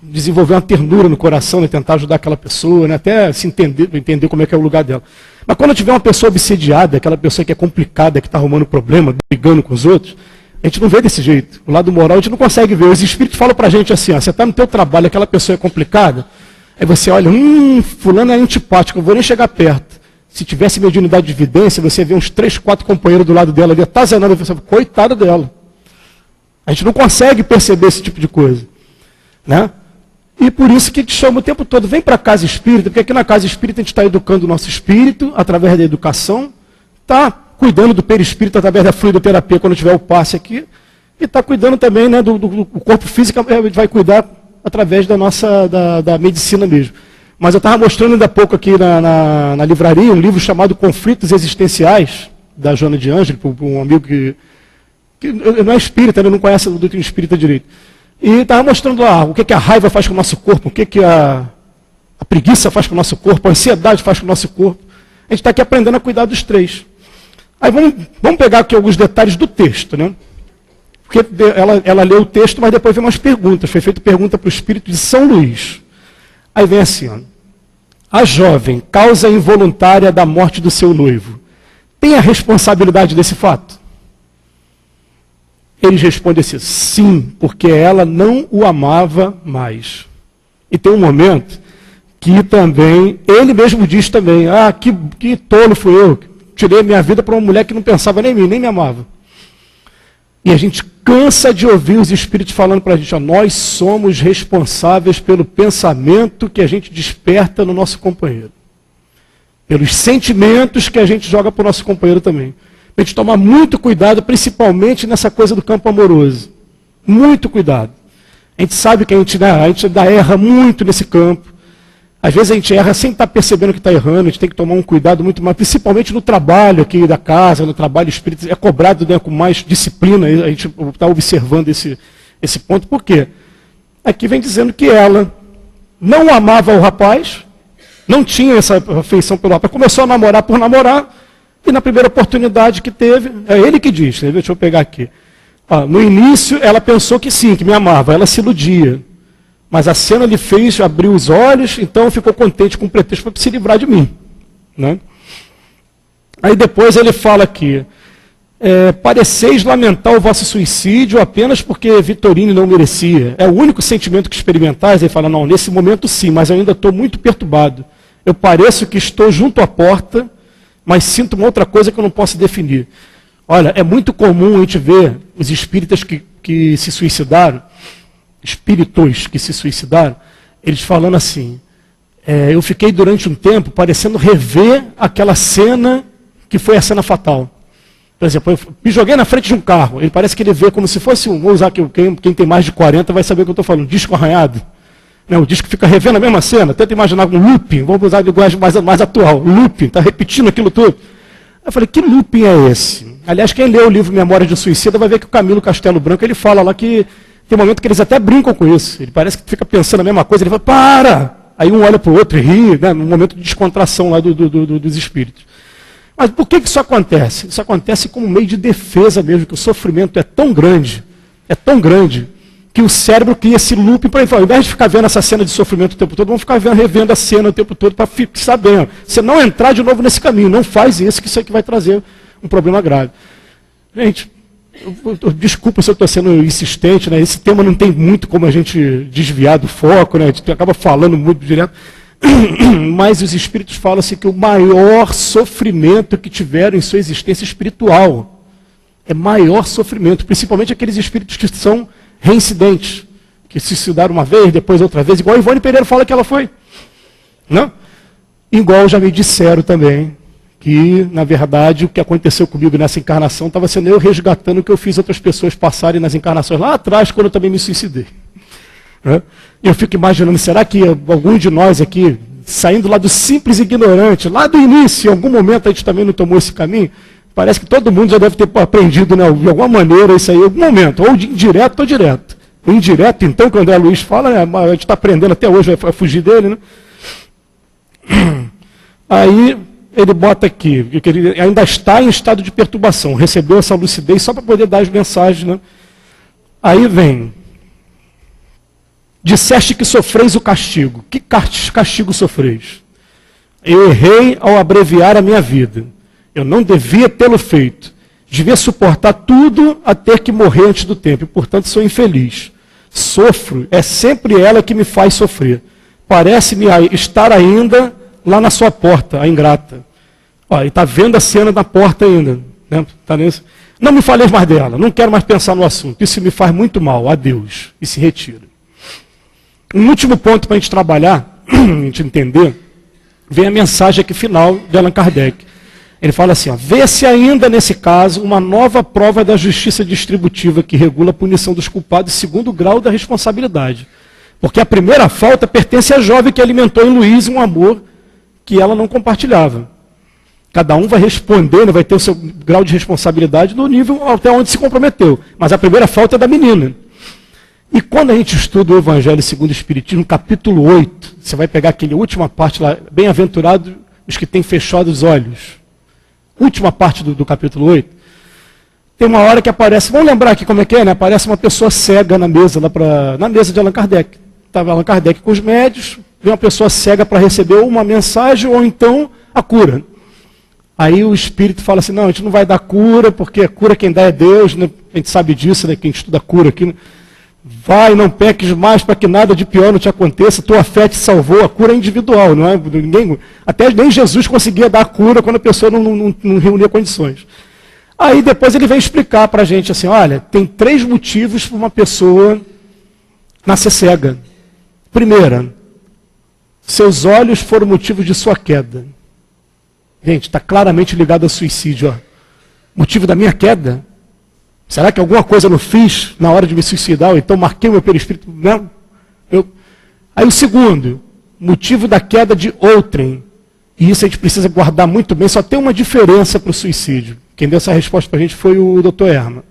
desenvolver uma ternura no coração, né? Tentar ajudar aquela pessoa, né? Até se entender como é que é o lugar dela. Mas quando tiver uma pessoa obsediada, aquela pessoa que é complicada, que está arrumando problema, brigando com os outros, a gente não vê desse jeito. O lado moral a gente não consegue ver. Os espíritos falam para a gente assim, ó, você está no teu trabalho, aquela pessoa é complicada, aí você olha, fulano é antipático, eu vou nem chegar perto. Se tivesse mediunidade de evidência, você vê uns 3, 4 companheiros do lado dela ali, atazanando, você fala, coitada dela. A gente não consegue perceber esse tipo de coisa, né? E por isso que te chama o tempo todo, vem para a casa espírita, porque aqui na casa espírita a gente está educando o nosso espírito, através da educação, está cuidando do perispírito através da fluidoterapia, quando tiver o passe aqui, e está cuidando também, né, do corpo físico, a gente vai cuidar através da medicina mesmo. Mas eu estava mostrando ainda há pouco aqui na livraria, um livro chamado Conflitos Existenciais, da Joana de Ângelo, para um amigo que não é espírita, ele não conhece o doutrina espírita direito. E estava mostrando lá o que a raiva faz com o nosso corpo, o que a preguiça faz com o nosso corpo, a ansiedade faz com o nosso corpo. A gente está aqui aprendendo a cuidar dos 3. Aí vamos pegar aqui alguns detalhes do texto, né? Porque ela leu o texto, mas depois vem umas perguntas. Foi feita pergunta para o espírito de São Luís. Aí vem assim, ó, a jovem, causa involuntária da morte do seu noivo, tem a responsabilidade desse fato? Eles respondem assim, sim, porque ela não o amava mais. E tem um momento que também, ele mesmo diz também, que tolo fui eu, tirei minha vida para uma mulher que não pensava nem em mim, nem me amava. E a gente cansa de ouvir os espíritos falando para a gente, ó, nós somos responsáveis pelo pensamento que a gente desperta no nosso companheiro. Pelos sentimentos que a gente joga para o nosso companheiro também. A gente tomar muito cuidado, principalmente nessa coisa do campo amoroso. Muito cuidado. A gente sabe que a gente ainda erra muito nesse campo. Às vezes a gente erra sem estar percebendo que está errando, a gente tem que tomar um cuidado muito mais, principalmente no trabalho aqui da casa, no trabalho espírita, é cobrado, né, com mais disciplina, a gente está observando esse ponto. Por quê? Aqui vem dizendo que ela não amava o rapaz, não tinha essa afeição pelo rapaz, começou a namorar por namorar, e na primeira oportunidade que teve, é ele que diz, deixa eu pegar aqui. No início ela pensou que sim, que me amava, ela se iludia. Mas a cena lhe fez abrir os olhos, então ficou contente com o pretexto para se livrar de mim. Né? Aí depois ele fala aqui, pareceis lamentar o vosso suicídio apenas porque Vitorine não merecia. É o único sentimento que experimentais? Ele fala, não, nesse momento sim, mas eu ainda estou muito perturbado. Eu pareço que estou junto à porta, mas sinto uma outra coisa que eu não posso definir. Olha, é muito comum a gente ver os espíritas que se suicidaram, espíritos que se suicidaram, eles falando assim, eu fiquei durante um tempo parecendo rever aquela cena que foi a cena fatal. Por exemplo, eu me joguei na frente de um carro, ele parece que ele vê como se fosse vou usar quem tem mais de 40 vai saber o que eu estou falando, disco arranhado. Né, o disco fica revendo a mesma cena, tenta imaginar um looping, vamos usar a linguagem mais atual, looping, está repetindo aquilo tudo. Eu falei, que looping é esse? Aliás, quem lê o livro Memórias de Suicida vai ver que o Camilo Castelo Branco, ele fala lá que tem um momento que eles até brincam com isso. Ele parece que fica pensando a mesma coisa, ele fala, para! Aí um olha para o outro e ri, né, num momento de descontração lá dos espíritos. Mas por que isso acontece? Isso acontece como meio de defesa mesmo, que o sofrimento é tão grande, que o cérebro cria esse loop para ele falar, ao invés de ficar vendo essa cena de sofrimento o tempo todo, vamos ficar revendo a cena o tempo todo para ficar bem. Você não entrar de novo nesse caminho, não faz isso, que isso aqui vai trazer um problema grave. Gente, desculpa se eu estou sendo insistente, né? Esse tema não tem muito como a gente desviar do foco, né? A gente acaba falando muito direto. Mas os espíritos falam assim que o maior sofrimento que tiveram em sua existência espiritual é maior sofrimento, principalmente aqueles espíritos que são reincidentes, que se suicidaram uma vez, depois outra vez, igual a Ivone Pereira fala que ela foi. Não? Igual já me disseram também, que na verdade o que aconteceu comigo nessa encarnação estava sendo eu resgatando o que eu fiz outras pessoas passarem nas encarnações lá atrás, quando eu também me suicidei. Eu fico imaginando, será que algum de nós aqui, saindo lá do simples ignorante, lá do início, em algum momento a gente também não tomou esse caminho? Parece que todo mundo já deve ter aprendido, né, de alguma maneira isso aí, em algum momento, ou de indireto ou direto. O indireto, então, que o André Luiz fala, né, a gente está aprendendo até hoje a fugir dele, né? Aí ele bota aqui, que ele ainda está em estado de perturbação, recebeu essa lucidez só para poder dar as mensagens, né? Aí vem... Disseste que sofreis o castigo. Que castigo sofreis? Eu errei ao abreviar a minha vida. Eu não devia tê-lo feito. Devia suportar tudo a ter que morrer antes do tempo. E, portanto, sou infeliz. Sofro. É sempre ela que me faz sofrer. Parece-me estar ainda lá na sua porta, a ingrata. Ó, ele está vendo a cena na porta ainda. Né? Tá nesse... Não me faleis mais dela. Não quero mais pensar no assunto. Isso me faz muito mal. Adeus. E se retira. Um último ponto para a gente trabalhar, a gente entender, vem a mensagem aqui final de Allan Kardec. Ele fala assim, ó, vê-se ainda nesse caso uma nova prova da justiça distributiva que regula a punição dos culpados segundo o grau da responsabilidade. Porque a primeira falta pertence à jovem que alimentou em Luiz um amor que ela não compartilhava. Cada um vai responder, vai ter o seu grau de responsabilidade no nível até onde se comprometeu. Mas a primeira falta é da menina. E quando a gente estuda o Evangelho segundo o Espiritismo, capítulo 8, você vai pegar aquela última parte lá, bem-aventurados os que têm fechado os olhos. Última parte do capítulo 8. Tem uma hora que aparece, vamos lembrar aqui como é que é, né? Aparece uma pessoa cega na mesa, na mesa de Allan Kardec. Estava Allan Kardec com os médios, vem uma pessoa cega para receber uma mensagem ou então a cura. Aí o Espírito fala assim, não, a gente não vai dar cura, porque a cura quem dá é Deus, né? A gente sabe disso, né? Quem estuda cura aqui, né? Vai, não peques mais para que nada de pior não te aconteça, tua fé te salvou, a cura é individual, não é? Até nem Jesus conseguia dar a cura quando a pessoa não reunia condições. Aí depois ele vem explicar para a gente assim, olha, tem 3 motivos para uma pessoa nascer cega. Primeira, seus olhos foram motivo de sua queda. Gente, está claramente ligado ao suicídio. Ó. Motivo da minha queda? Será que alguma coisa eu não fiz na hora de me suicidar? Ou então marquei o meu perispírito? Não. Aí o segundo, motivo da queda de outrem. E isso a gente precisa guardar muito bem. Só tem uma diferença para o suicídio. Quem deu essa resposta para a gente foi o Dr. Erma.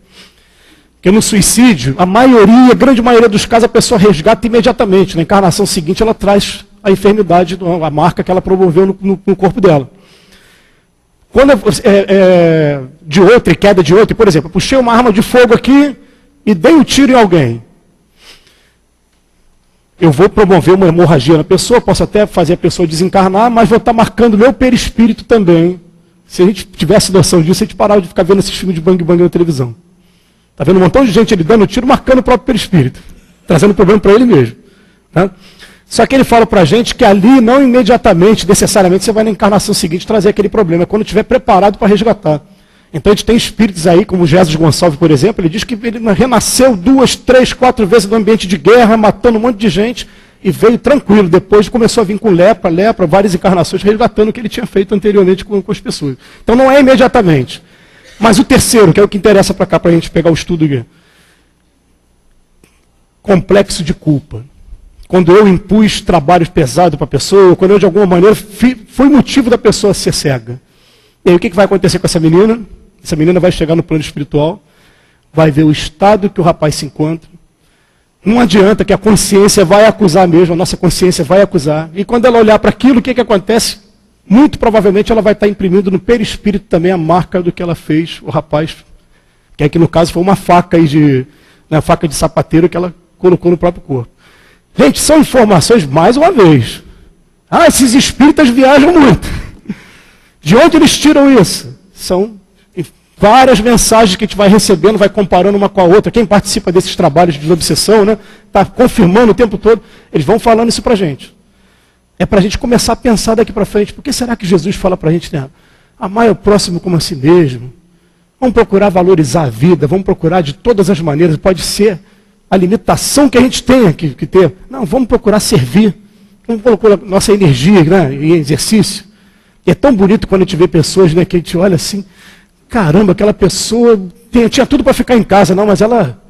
Porque no suicídio, a grande maioria dos casos, a pessoa resgata imediatamente. Na encarnação seguinte, ela traz a enfermidade, a marca que ela promoveu no corpo dela. Quando de outra, queda de outra, por exemplo, eu puxei uma arma de fogo aqui e dei um tiro em alguém. Eu vou promover uma hemorragia na pessoa, posso até fazer a pessoa desencarnar, mas vou estar marcando meu perispírito também. Se a gente tivesse noção disso, a gente parava de ficar vendo esses filmes de bang-bang na televisão. Está vendo um montão de gente ele dando tiro, marcando o próprio perispírito, trazendo problema para ele mesmo. Tá? Só que ele fala para a gente que ali, não imediatamente, necessariamente, você vai na encarnação seguinte trazer aquele problema, é quando estiver preparado para resgatar. Então a gente tem espíritos aí, como o Jesus Gonçalves, por exemplo, ele diz que ele renasceu 2, 3, 4 vezes no ambiente de guerra, matando um monte de gente, e veio tranquilo. Depois começou a vir com lepra, várias encarnações, resgatando o que ele tinha feito anteriormente com as pessoas. Então não é imediatamente. Mas o terceiro, que é o que interessa para cá, para a gente pegar o estudo aqui. Complexo de culpa. Quando eu impus trabalhos pesados para a pessoa, quando eu de alguma maneira fui motivo da pessoa ser cega. E aí o que vai acontecer com essa menina? Essa menina vai chegar no plano espiritual, vai ver o estado que o rapaz se encontra. Não adianta que a consciência vai acusar mesmo, a nossa consciência vai acusar. E quando ela olhar para aquilo, o que acontece? muito provavelmente ela vai estar imprimindo no perispírito também a marca do que ela fez, o rapaz, que aqui no caso foi uma faca aí faca de sapateiro que ela colocou no próprio corpo. Gente, são informações, mais uma vez. Esses espíritas viajam muito. De onde eles tiram isso? São várias mensagens que a gente vai recebendo, vai comparando uma com a outra. Quem participa desses trabalhos de desobsessão, né, está confirmando o tempo todo. Eles vão falando isso para a gente. É para a gente começar a pensar daqui para frente. Por que será que Jesus fala para a gente, né? Amar o próximo como a si mesmo. Vamos procurar valorizar a vida. Vamos procurar de todas as maneiras. Pode ser a limitação que a gente tenha que ter. Não, vamos procurar servir. Vamos procurar nossa energia, né, em exercício. E é tão bonito quando a gente vê pessoas, né, que a gente olha assim, caramba, aquela pessoa tinha tudo para ficar em casa, não, mas ela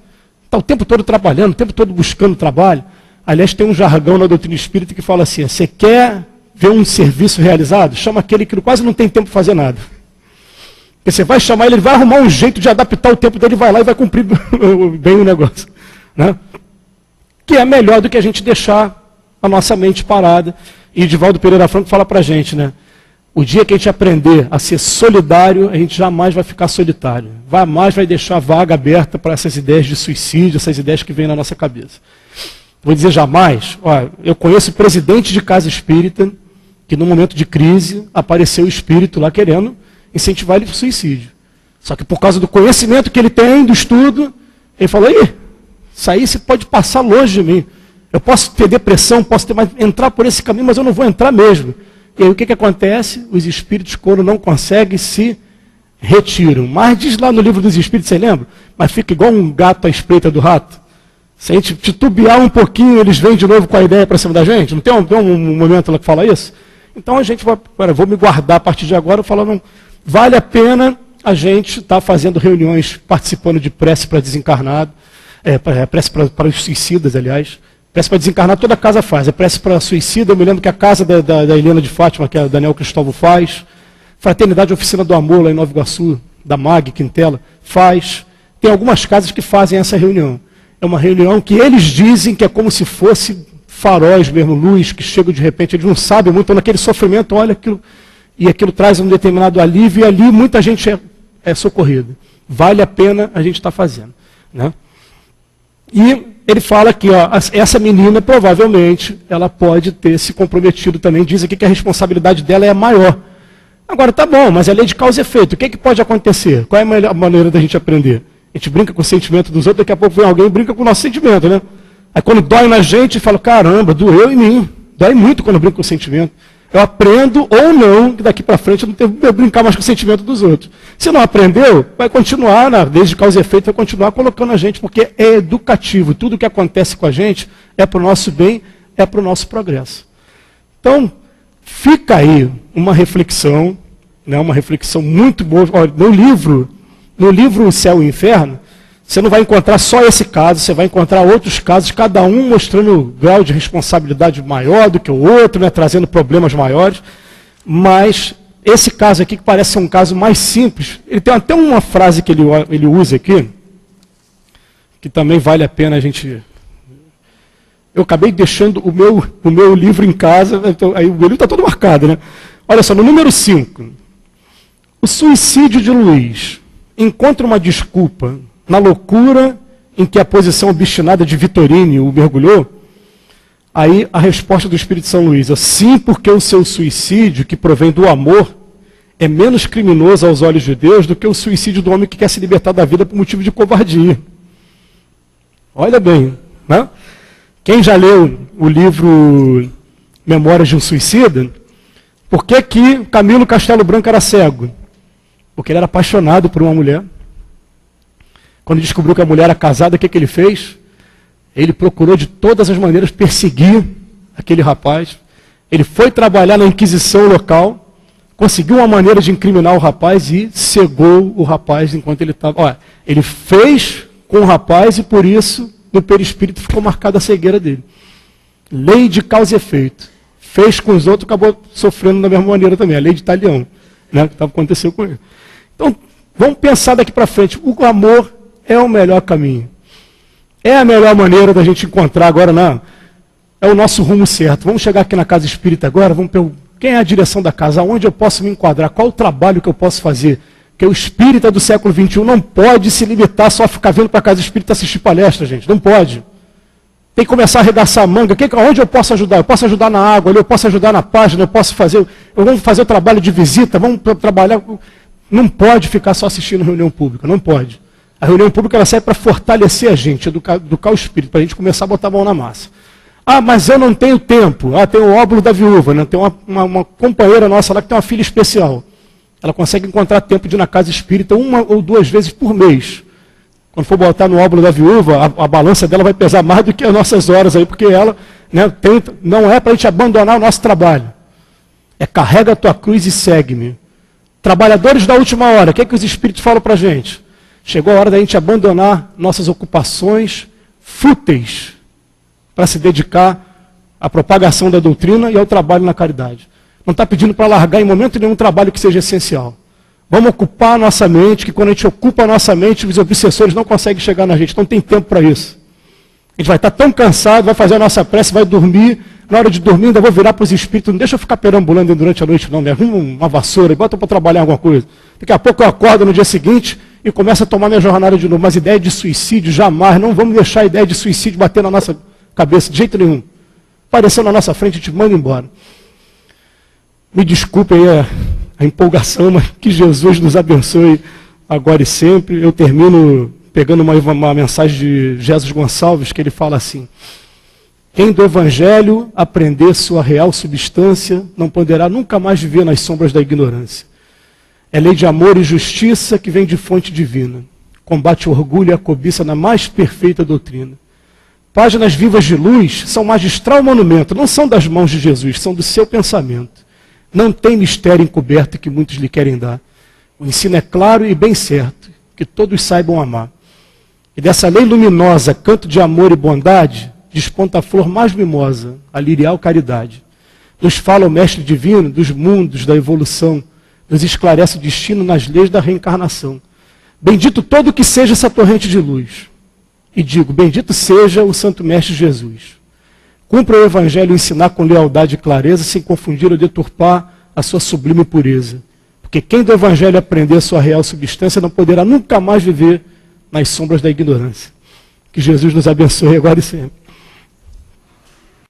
está o tempo todo trabalhando, o tempo todo buscando trabalho. Aliás, tem um jargão na doutrina espírita que fala assim, você quer ver um serviço realizado? Chama aquele que quase não tem tempo para fazer nada. Porque você vai chamar ele vai arrumar um jeito de adaptar o tempo dele, vai lá e vai cumprir bem o negócio. Né? Que é melhor do que a gente deixar a nossa mente parada. E Divaldo Pereira Franco fala para a gente, né? O dia que a gente aprender a ser solidário, a gente jamais vai ficar solitário. Jamais vai deixar vaga aberta para essas ideias de suicídio, essas ideias que vêm na nossa cabeça. Vou dizer jamais. Eu conheço presidente de casa espírita que no momento de crise apareceu o espírito lá querendo incentivar ele para o suicídio. Só que por causa do conhecimento que ele tem, do estudo, ele falou, isso aí você pode passar longe de mim. Eu posso ter depressão, entrar por esse caminho, mas eu não vou entrar mesmo. E aí o que acontece? Os espíritos, quando não conseguem, se retiram. Mas diz lá no livro dos espíritos, você lembra? Mas fica igual um gato à espreita do rato. Se a gente titubear um pouquinho, eles vêm de novo com a ideia para cima da gente. Não tem um momento lá que fala isso? Então a gente vou me guardar a partir de agora, falando, vale a pena a gente estar fazendo reuniões, participando de prece para desencarnado, prece para os suicidas, aliás. Prece para desencarnar, toda casa faz. Prece para suicida, eu me lembro que a casa da Helena de Fátima, que a Daniel Cristóvão faz. Fraternidade Oficina do Amor, lá em Nova Iguaçu, da MAG, Quintela, faz. Tem algumas casas que fazem essa reunião. É uma reunião que eles dizem que é como se fosse faróis mesmo, luz, que chegam de repente, eles não sabem muito, estão naquele sofrimento, olha aquilo, e aquilo traz um determinado alívio, e ali muita gente é socorrida. Vale a pena a gente estar fazendo. Né? E ele fala que essa menina, provavelmente, ela pode ter se comprometido também. Diz aqui que a responsabilidade dela é maior. Agora, tá bom, mas é lei de causa e efeito. O que pode acontecer? Qual é a melhor maneira da gente aprender? A gente brinca com o sentimento dos outros, daqui a pouco vem alguém e brinca com o nosso sentimento, né? Aí quando dói na gente, fala, caramba, doeu em mim. Dói muito quando eu brinco com o sentimento. Eu aprendo ou não, que daqui para frente eu não tenho que brincar mais com o sentimento dos outros. Se não aprendeu, vai continuar, desde causa e efeito, vai continuar colocando a gente, porque é educativo. Tudo que acontece com a gente é para o nosso bem, é para o nosso progresso. Então, fica aí uma reflexão muito boa. Olha, no livro O Céu e o Inferno, você não vai encontrar só esse caso, você vai encontrar outros casos, cada um mostrando um grau de responsabilidade maior do que o outro, né, trazendo problemas maiores. Mas esse caso aqui, que parece ser um caso mais simples, ele tem até uma frase que ele usa aqui, que também vale a pena a gente... Eu acabei deixando o meu livro em casa, então, aí o meu livro está todo marcado, né? Olha só, no número 5, o suicídio de Luiz encontra uma desculpa na loucura em que a posição obstinada de Vitorine o mergulhou. Aí a resposta do Espírito São Luís, sim, porque o seu suicídio, que provém do amor, é menos criminoso aos olhos de Deus do que o suicídio do homem que quer se libertar da vida por motivo de covardia. Olha bem, né? Quem já leu o livro Memórias de um Suicida, por que Camilo Castelo Branco era cego? Porque ele era apaixonado por uma mulher. Quando descobriu que a mulher era casada, o que ele fez? Ele procurou de todas as maneiras perseguir aquele rapaz. Ele foi trabalhar na Inquisição local, conseguiu uma maneira de incriminar o rapaz e cegou o rapaz enquanto ele estava... Olha, ele fez com o rapaz e por isso no perispírito ficou marcada a cegueira dele. Lei de causa e efeito. Fez com os outros, acabou sofrendo da mesma maneira também. A lei de Talião, né, que aconteceu com ele. Então, vamos pensar daqui para frente. O amor é o melhor caminho. É a melhor maneira da gente encontrar agora, não. É o nosso rumo certo. Vamos chegar aqui na casa espírita agora, vamos ver o Quem é a direção da casa? Aonde eu posso me enquadrar? Qual o trabalho que eu posso fazer? Porque o espírita do século XXI não pode se limitar só a ficar vindo para a casa espírita assistir palestra, gente. Não pode. Tem que começar a arregaçar a manga. Onde eu posso ajudar? Eu posso ajudar na água, eu posso ajudar na página, vamos fazer o trabalho de visita, vamos trabalhar. Não pode ficar só assistindo reunião pública, não pode. A reunião pública ela serve para fortalecer a gente, educar o espírito, para a gente começar a botar a mão na massa. Ah, mas eu não tenho tempo. Ah, tem o óbolo da viúva, né? Tem uma companheira nossa lá que tem uma filha especial. Ela consegue encontrar tempo de ir na casa espírita 1 ou 2 vezes por mês. Quando for botar no óbolo da viúva, a balança dela vai pesar mais do que as nossas horas aí, porque ela, né, não é para a gente abandonar o nosso trabalho. É carrega a tua cruz e segue-me. Trabalhadores da última hora, o que é que os espíritos falam para a gente? Chegou a hora da gente abandonar nossas ocupações fúteis para se dedicar à propagação da doutrina e ao trabalho na caridade. Não está pedindo para largar em momento nenhum trabalho que seja essencial. Vamos ocupar a nossa mente, que quando a gente ocupa a nossa mente, os obsessores não conseguem chegar na gente, não tem tempo para isso. A gente vai estar tão cansado, vai fazer a nossa prece, vai dormir, na hora de dormir ainda vou virar para os espíritos, não deixa eu ficar perambulando durante a noite não, me arruma uma vassoura e bota para trabalhar alguma coisa. Daqui a pouco eu acordo no dia seguinte e começo a tomar minha jornada de novo, mas ideia de suicídio jamais, não vamos deixar a ideia de suicídio bater na nossa cabeça de jeito nenhum. Apareceu na nossa frente, a gente manda embora. Me desculpe aí a empolgação, mas que Jesus nos abençoe agora e sempre. Eu termino pegando uma mensagem de Jesus Gonçalves, que ele fala assim: quem do Evangelho aprender sua real substância, não poderá nunca mais viver nas sombras da ignorância. É lei de amor e justiça que vem de fonte divina. Combate o orgulho e a cobiça na mais perfeita doutrina. Páginas vivas de luz são magistral monumento, não são das mãos de Jesus, são do seu pensamento. Não tem mistério encoberto que muitos lhe querem dar. O ensino é claro e bem certo, que todos saibam amar. E dessa lei luminosa, canto de amor e bondade, desponta a flor mais mimosa, a lirial caridade. Nos fala o Mestre Divino dos mundos, da evolução, nos esclarece o destino nas leis da reencarnação. Bendito todo que seja essa torrente de luz. E digo, bendito seja o Santo Mestre Jesus. Cumpra o Evangelho ensinar com lealdade e clareza, sem confundir ou deturpar a sua sublime pureza. Porque quem do Evangelho aprender a sua real substância não poderá nunca mais viver nas sombras da ignorância. Que Jesus nos abençoe agora e sempre.